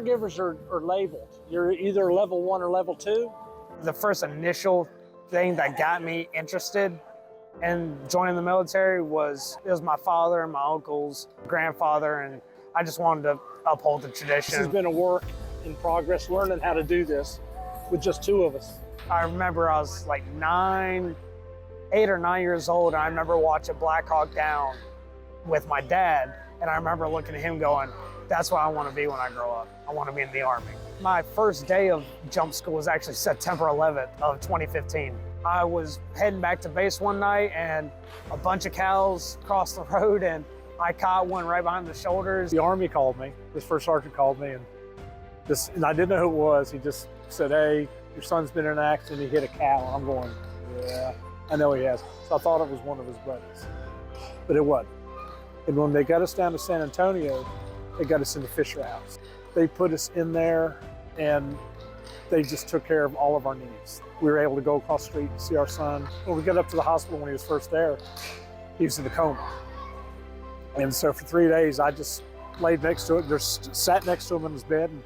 caregivers are labeled. You're either level 1 or level 2. The first initial thing that got me interested in joining the military was my father and my uncle's grandfather, and I just wanted to uphold the tradition. This has been a work in progress, learning how to do this with just 2 of us. I remember I was like 8 or 9 years old, and I remember watching Black Hawk Down with my dad, and I remember looking at him going, that's what I want to be when I grow up. I want to be in the Army. My first day of jump school was actually September 11th of 2015. I was heading back to base one night, and a bunch of cows crossed the road, and I caught one right behind the shoulders. The Army called me, this first sergeant called me, and I didn't know who it was. He just said, hey, your son's been in an accident, he hit a cow. I'm going, yeah, I know he has. So I thought it was one of his buddies, but it wasn't. And when they got us down to San Antonio, they got us in the Fisher House. They put us in there, and they just took care of all of our needs. We were able to go across the street and see our son. When we got up to the hospital when he was first there, he was in a coma. And so for 3 days, I just laid next to it, just sat next to him in his bed and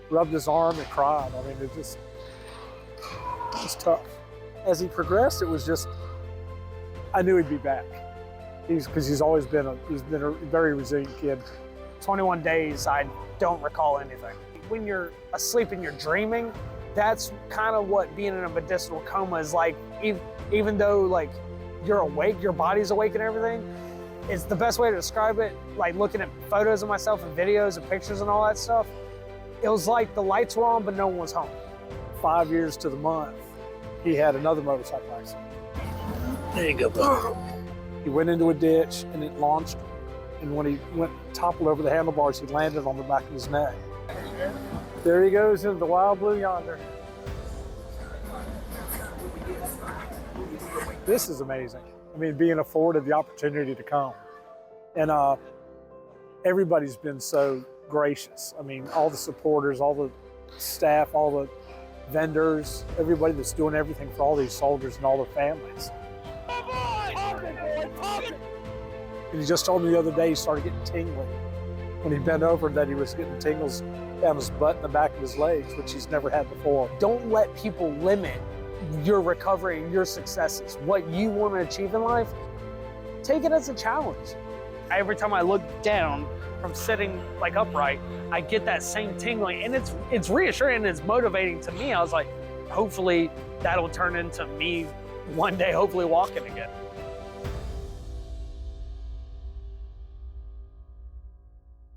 rubbed his arm and cried. I mean, it was tough. As he progressed, it was just, I knew he'd be back. Because he's been a very resilient kid. 21 days, I don't recall anything. When you're asleep and you're dreaming, that's kind of what being in a medicinal coma is like. Even though like you're awake, your body's awake and everything, it's the best way to describe it. Like looking at photos of myself and videos and pictures and all that stuff, it was like the lights were on, but no one was home. 5 years to the month, he had another motorcycle accident. There you go, bud. He went into a ditch and it launched, and when he went toppled over the handlebars, he landed on the back of his neck. There he goes into the wild blue yonder. This is amazing. I mean, being afforded the opportunity to come. And everybody's been so gracious. I mean, all the supporters, all the staff, all the vendors, everybody that's doing everything for all these soldiers and all their families. And he just told me the other day he started getting tingling. When he bent over, that he was getting tingles down his butt and the back of his legs, which he's never had before. Don't let people limit your recovery and your successes. What you want to achieve in life, take it as a challenge. Every time I look down from sitting like upright, I get that same tingling, and it's reassuring and it's motivating to me. I was like, hopefully that'll turn into me one day, hopefully walking again.